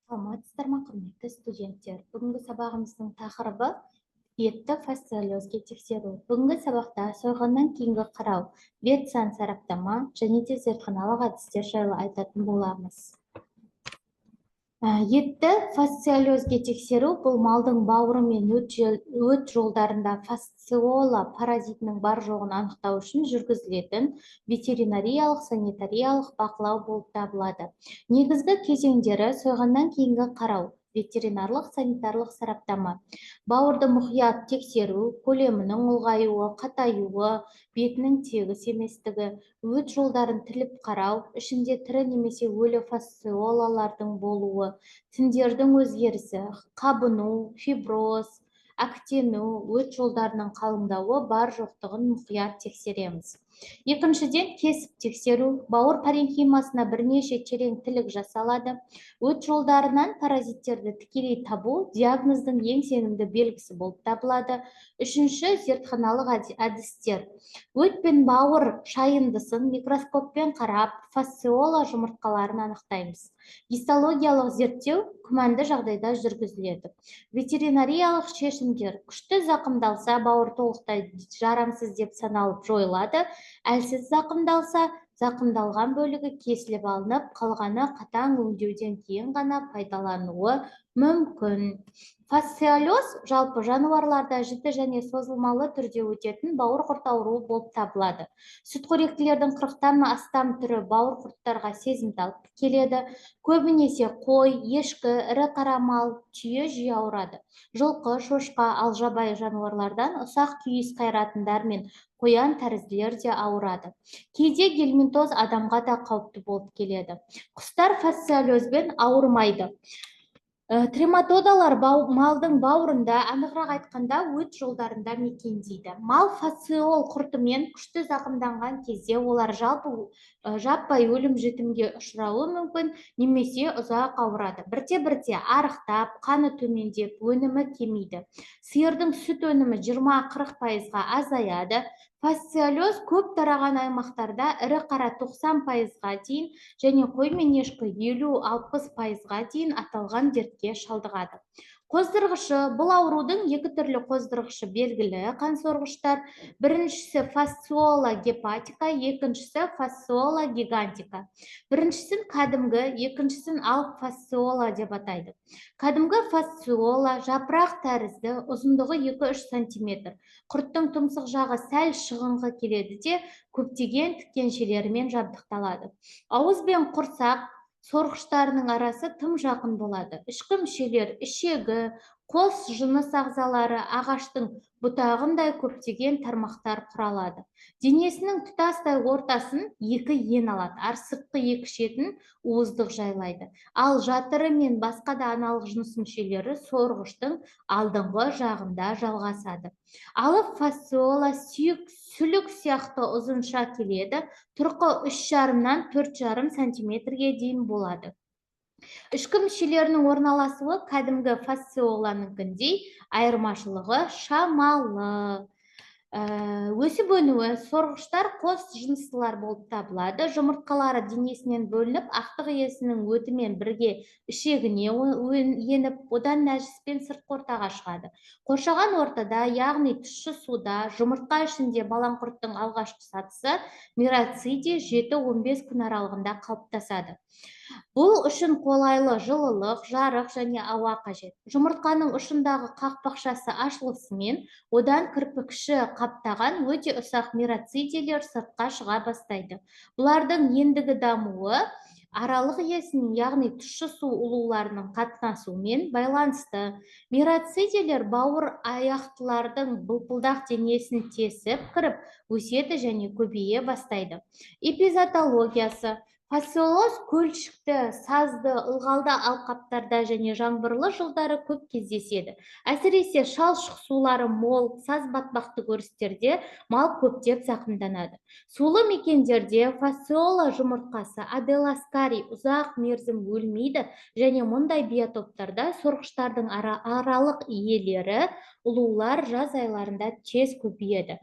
Саламатсыздар ма, құрметті студенттер? Бүгінгі сабағымыздың тақырыбы бетті фасциолезге тексеру. Бүгінгі сабақта сойғаннан кейінгі қарау, бет сан сараптама және де зертханалық әдістер жайлы айтатын боламыз. Етті фасциолезге тексеру бұл малдың бауыры мен өт жолдарында фасциола паразитінің бар жоғын анықтау үшін жүргізілетін ветеринариялық санитариялық бақылау болып табылады. Негізгі кезеңдері сойғаннан кейінгі қарау, ветеринарлық санитарлық сараптама, бауырды мұқият тексеру, көлемінің ұлғаюы, қатаюы, бетінің тегіс еместігі, өт жолдарын тіліп қарау, ішінде тірі немесе өлі фасциолалардың болуы, тіндердің өзгерісі, қабыну, фиброз, әктену, өт жолдарының қалыңдауы бар жоқтығын мұқият тексереміз. Екіншіден, кесіп тексеру, бауыр паренхимасына бірнеше терең тілік жасалады. Өт жолдарынан паразиттерді тікелей табу диагноздың ең сенімді белгісі болып табылады. Үшінші, зертханалық әдістер. Өт пен бауыр шайындысын микроскоппен қарап, фасциола жұмыртқаларын анықтаймыз. Гистологиялық зерттеу күмәнді жағдайда жүргізіледі. Ветеринариялық шешімдер: күшті зақымдалса, бауыр толықтай жарамсыз деп саналып жойылады. Әлсіз зақымдалса, зақымдалған бөлігі кесіліп алынып, қалғаны қатаң өңдеуден кейін ғана пайдалануы мүмкін. Фасциолез жалпы жануарларда жіті және созылмалы түрде өтетін бауыр құрт ауруы болып табылады. Сүтқоректілердің 40-тан астам түрі бауыр құрттарға сезімтал келеді. Көбінесе қой, ешкі, ірі қара мал, түйе жиі ауырады. Жылқы, шошқа, ал жабайы жануарлардан ұсақ күйіс қайратындар мен қоян тәрізділер де ауырады. Кейде гельминтоз адамға да қауіпті болып келеді. Құстар фасциолезбен ауырмайды. Трематодалар малдың бауырында, анығырақ айтқанда өт жолдарында мекендейді. Мал фасциол құртымен күшті зақымданған кезде олар жаппай өлім-жітімге ұшырауы мүмкін, немесе ұзақ ауырады. Бірте-бірте арықтап, қаны төмендеп, өнімі кемиді. Сиырдың сүт өнімі 20-40%-ға азаяды. Фасциолез көп тараған аймақтарда ірі қара 90%-ға дейін және қой мен ешкі 50-60%-ға дейін аталған дертке шалдығады. Қоздырғышы: бұл аурудың екі түрлі қоздырғышы белгілі қансорғыштар. Біріншісі фасциола гепатика, екіншісі фасциола гигантика. Біріншісін кәдімгі, екіншісін алып фасциола деп атайды. Кәдімгі фасциола жапырақ тәрізді, ұзындығы 2-3 см. Құрттың тұмсық жағы сәл шығыңқы келеді де, көптеген тікеншелерімен жабдықталады. Ауыз бен құрсақ сорғыштарының арасы тым жақын болады. Ішкі мүшелер ішегі, қос жыныс ағзалары ағаштың бұтағындай көптеген тармақтар құралады. Денесінің тұтастай ортасын екі ен алады, ар сыртқы екі шетін уыздық жайлайды. Ал жатыры мен басқа да аналық жыныс мүшелері сорғыштың алдыңғы жағында жалғасады. Алып фасциола сүлік сияқты ұзынша келеді, тұрқы 3,5-нан 4,5 см-ге дейін болады. Ішкі мүшелерінің орналасуы кәдімгі фасциоланыкіндей, айырмашылығы шамалы. Өсіп өнуі: сорғыштар қос жыныстылар болып табылады. Жұмыртқалары денесінен бөлініп, ақтық иесінің өтімен бірге ішегіне еніп, одан нәжіспен сыртқы ортаға шығады. Қоршаған ортада, яғни тұщы суда, жұмыртқа ішінде балаңқұрттың алғашқы сатысы мироцидий 7-15 күн аралығында қалыптасады. Бұл үшін қолайлы жылылық, жарық және ауа қажет. Жұмыртқаның ұшындағы қақпақшасы ашылысымен, одан кірпікші қаптаған өте ұсақ мироцидийлер сыртқа шыға бастайды. Бұлардың ендігі дамуы аралық иесінің, яғни тұщы су ұлуларының қатынасуымен байланысты. Мироцидийлер бауыр аяқтылардың бұлпылдақ денесін тесіп кіріп, өседі және көбейе бастайды. Эпизотологиясы: фасциолез көлшікті, сазды, ылғалды алқаптарда және жаңбырлы жылдары көп кездеседі. Әсіресе шалшық сулары мол, саз батпақты өрістерде мал көптеп зақымданады. Сулы мекендерде фасциола жұмыртқасы аделаскарий ұзақ мерзім өлмейді және мұндай биотоптарда сорғыштардың аралық иелері ұлулар жаз айларында тез көбейеді.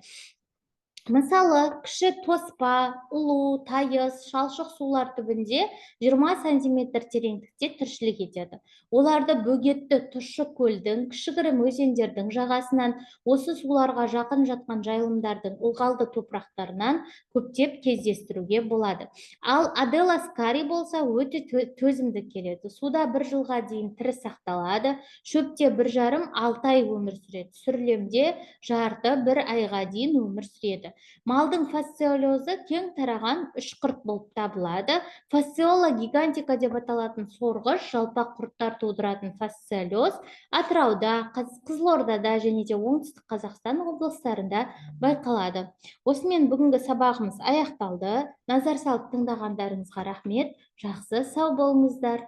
Мысалы, кіші тоспа, ұлу, тайыз, шалшық сулар түбінде 20 сантиметр тереңдікте тіршілік етеді. Оларды бөгетті тұщы көлдің, кішігірім өзендердің жағасынан, осы суларға жақын жатқан жайылымдардың ылғалды топырақтарынан көптеп кездестіруге болады. Ал аделаскари болса өте төзімді келеді. Суда 1 жылға дейін тірі сақталады, шөпте 1,5-6 ай өмір сүреді, сүрлемде жарты 1 айға дейін өмір сүреді. Малдың фасциолезы кең тараған үшқұрт болып табылады. Фасциола гигантика деп аталатын сорғыш жалпақ құрттар тудыратын фасциолез Атырауда, Қызылордада және де оңтүстік Қазақстан облыстарында байқалады. Осымен бүгінгі сабағымыз аяқталды. Назар салып тыңдағандарыңызға рахмет. Жақсы, сау болыңыздар.